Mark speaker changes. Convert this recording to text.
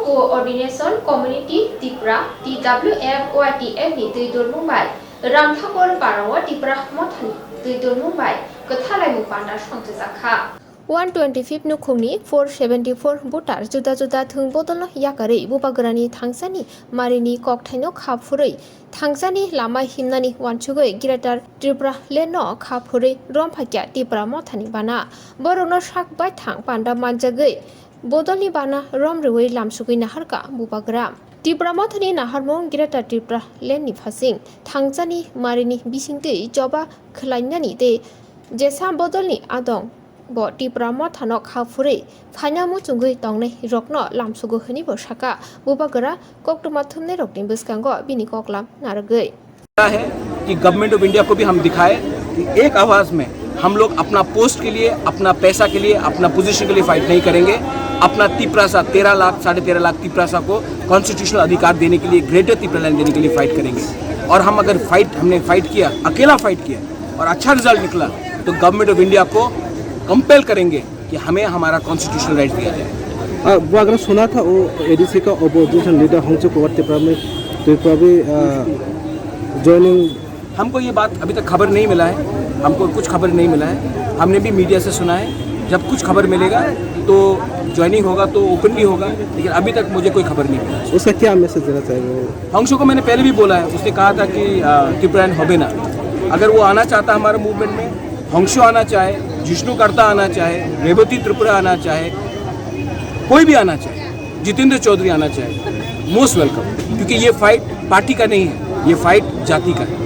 Speaker 1: Coordination community Tripura TWF OITF नि दैदुल मुंबाइ रामठाकुर बारावा त्रिपुरा मथानि दैदुल मुंबाइ गथालायमु बान्दा संतजाखा 125 नुखुंनि 474 बुटार जुदा जुदा थों बदल याकारै बुबागरानि थांसानि मारिनि ककथाइनो खाफुरै थांसानि लामा हिमनानि वानसुगै गिरेटार त्रिपुरा लेनो खाफुरै रमफाक्या त्रिपुरा मथानि बाना बरनो साकबाय थां पान्डा मानजागै बदलनि बाना रमरुवै लामसुगै नाहारका बुबागरा त्रिपुरा मथानि नाहारमं गिरेटार त्रिपुरा लेननि फासिं थांसानि मारिनि बिसिंदै जबा खलायनानि दे जेसा बदलनि आदं bo त्रिपुरा मथानो खाफुरै फाइना मुचुंगै तंनै रकनो लामसुगो हनि बसाका बुबागरा कोकटुमा थुमने रकनि बसकांगो बिनि कोकलाम नारगै
Speaker 2: है कि गवर्नमेंट ऑफ इंडिया को भी हम दिखाए कि एक आवाज में हम लोग अपना पोस्ट के लिए, अपना पैसा के लिए, अपना पोजीशन के लिए फाइट नहीं करेंगे। अपना तिपरासा 13 लाख 13.5 लाख तिपरासा को कॉन्स्टिट्यूशनल अधिकार देने के लिए, ग्रेटर त्रिपुरा लैंड देने के लिए फाइट करेंगे। और हम अगर हमने फाइट किया, अकेला फाइट किया और अच्छा रिजल्ट निकला तो गवर्नमेंट ऑफ इंडिया को कंपेल करेंगे कि हमें हमारा कॉन्स्टिट्यूशनल राइट दिया जाए।
Speaker 3: वो अगर सुना था वो एडीसी का अपोजिशन लीडर होंगचो कुमार त्रिपुरा भी ज्वाइनिंग, हमको ये बात अभी तक खबर नहीं मिला है, हमको कुछ खबर नहीं मिला है। हमने भी मीडिया से सुना है, जब कुछ खबर मिलेगा तो ज्वाइनिंग होगा तो ओपनली होगा, लेकिन अभी तक मुझे कोई खबर नहीं मिला। उसका क्या मैसेज देना चाहिए? होंगचो को मैंने पहले भी बोला है, उसने कहा था कि त्रिपुरा होबे ना, अगर वो आना चाहता हमारे मूवमेंट में, होंगचो आना चाहे, जिष्णु कर्ता आना चाहे, रेवती त्रिपुरा आना चाहे, कोई भी आना चाहे, जितेंद्र चौधरी आना चाहे, मोस्ट वेलकम, क्योंकि ये फाइट पार्टी का नहीं है, ये फाइट जाति का है।